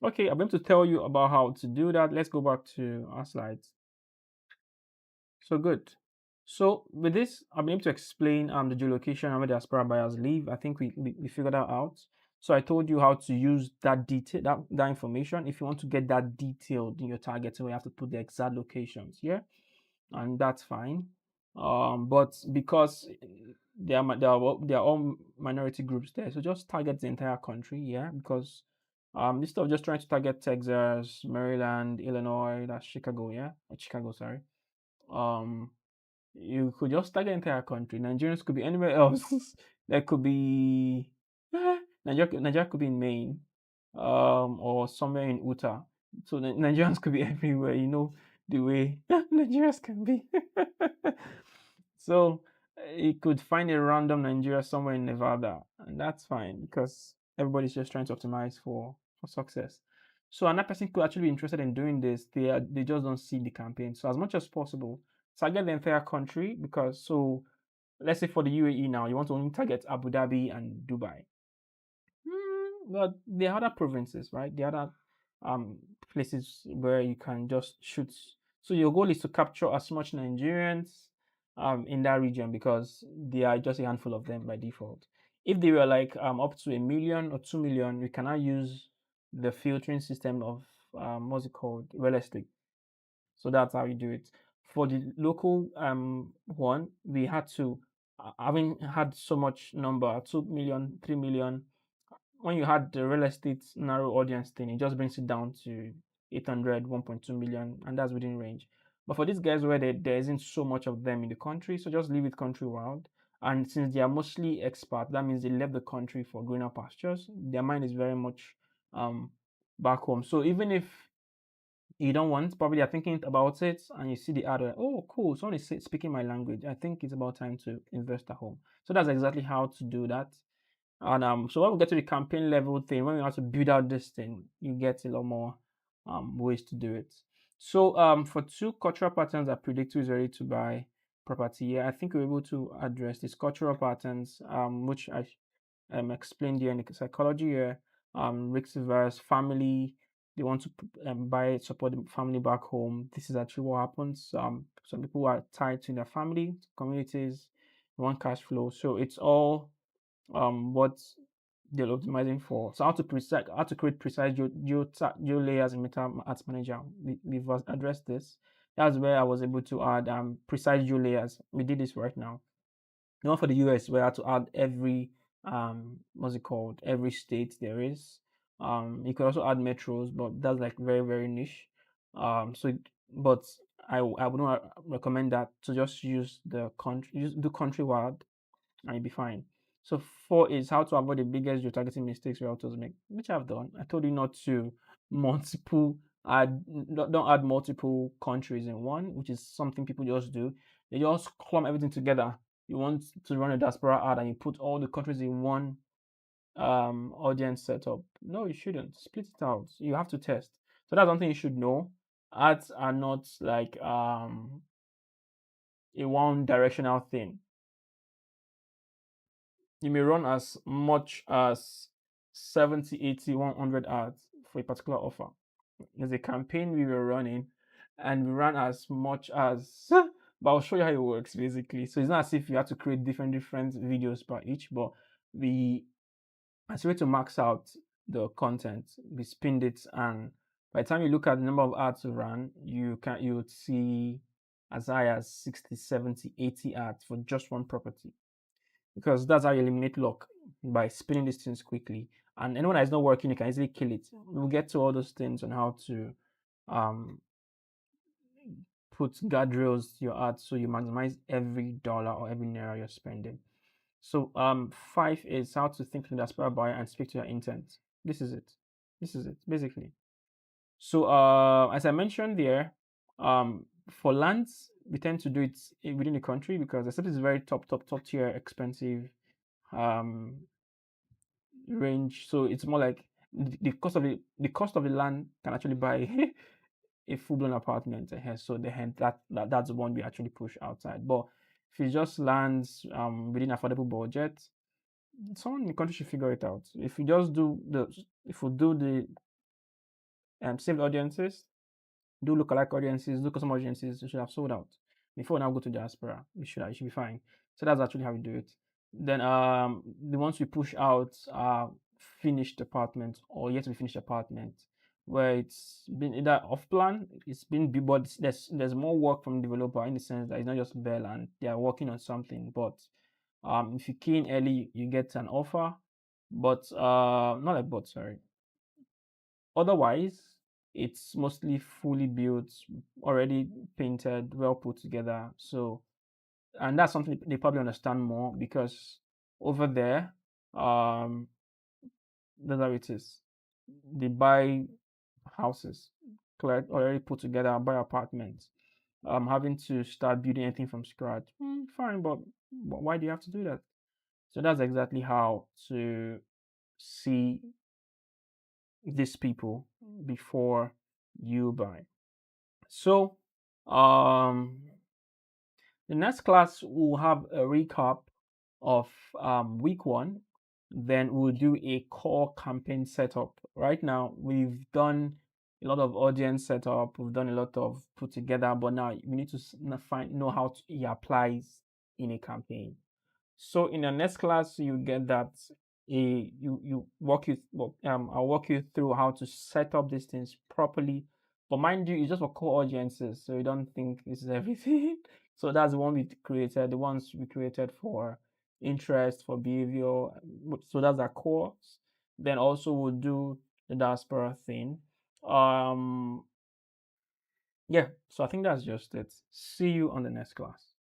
Okay, I'm going to tell you about how to do that. Let's go back to our slides. So good. So with this, I'll be able to explain the geolocation and where the diaspora buyers live. I think we figured that out. So I told you how to use that detail that information. If you want to get that detailed in your targeting, we have to put the exact locations here, and that's fine. But because they are all minority groups there, so just target the entire country, yeah. Because instead of just trying to target Texas, Maryland, Illinois, that's Chicago, yeah, or Chicago, sorry. Um, you could just target the entire country. Nigerians could be anywhere else. There could be Nigeria could be in Maine, or somewhere in Utah. So the Nigerians could be everywhere. You know the way Nigerians can be. So you could find a random Nigeria somewhere in Nevada, and that's fine because everybody's just trying to optimize for success. So another person could actually be interested in doing this. They just don't see the campaign. So as much as possible, target the entire country because so let's say for the UAE now, you want to only target Abu Dhabi and Dubai. But the other provinces, right? The other um places where you can just shoot. So your goal is to capture as much Nigerians in that region because there are just a handful of them by default. If they were like up to 1 million or 2 million, we cannot use the filtering system of what's it called? Real estate. So that's how you do it. For the local one, we had to having had so much number 2 million, 3 million. When you had the real estate narrow audience thing, it just brings it down to 800, 1.2 million, and that's within range. But for these guys where there isn't so much of them in the country, so just leave it country wild. And since they are mostly expats, that means they left the country for greener pastures. Their mind is very much um, back home. So even if you don't want, probably are thinking about it, and you see the ad, oh, cool, someone is speaking my language. I think it's about time to invest at home. So that's exactly how to do that. And so when we get to the campaign level thing, when we have to build out this thing, you get a lot more ways to do it. So for two cultural patterns that predict who is ready to buy property, yeah, I think we're able to address these cultural patterns, which I explained here in the psychology here. Risk versus family, they want to buy support the family back home. This is actually what happens. Some people are tied to their family, communities, want cash flow. So it's all what they're optimizing for. So how to create precise geo layers in Meta Ads Manager. We've addressed this. That's where I was able to add precise geo layers. We did this right now. The one for the US, we had to add every what's it called? Every state there is. You could also add metros, but that's like very very niche. But I would not recommend that to just use the country, do countrywide and you'll be fine. So four is how to avoid the biggest retargeting mistakes realtors make, which I've done. I told you not to multiple don't add multiple countries in one, which is something people just do. They just clump everything together. You want to run a diaspora ad and you put all the countries in one audience setup. No, you shouldn't. Split it out. You have to test. So that's one thing you should know. Ads are not like a one directional thing. You may run as much as 70, 80, 100 ads for a particular offer. There's a campaign we were running and we ran as much as but I'll show you how it works basically. So it's not as if you have to create different videos per each, but we as a way to max out the content, we spinned it, and by the time you look at the number of ads to run, you would see as high as 60, 70, 80 ads for just one property, because that's how you eliminate luck, by spinning these things quickly. And anyone that is not working, you can easily kill it. We'll get to all those things on how to um, put guardrails to your ads so you maximize every dollar or every naira you're spending. So five is how to think like the aspire buyer and speak to your intent. This is it. This is it basically. So as I mentioned there, for lands we tend to do it within the country because except it's very top tier expensive um range. So it's more like the cost of the land can actually buy a full blown apartment here. So that's the one we actually push outside. But if it just lands within affordable budget, someone in the country should figure it out. If we do the saved audiences, do lookalike audiences, do custom audiences. You should have sold out before now go to diaspora. You should be fine. So that's actually how we do it. Then the ones we push out are finished apartments or yet to be finished apartments where it's been either off plan, it's been but there's more work from the developer in the sense that it's not just Bell and they are working on something. But if you key in early, you get an offer. But not like but sorry. Otherwise, it's mostly fully built, already painted, well put together. So, and that's something they probably understand more because over there, um, that's how it is. They buy houses, already put together, buy apartments. Having to start building anything from scratch, fine, but why do you have to do that? So that's exactly how to see these people before you buy. So, um, the next class will have a recap of week one. Then we'll do a core campaign setup. Right now, we've done a lot of audience setup. We've done a lot of put together, but now we need to know how it applies in a campaign. So in the next class, you get that I'll walk you through how to set up these things properly. But mind you, it's just for core audiences, so you don't think this is everything. So that's the one we created, the ones we created for interest, for behavior. So that's our core. Then also we'll do the diaspora thing. Yeah, so I think that's just it. See you on the next class.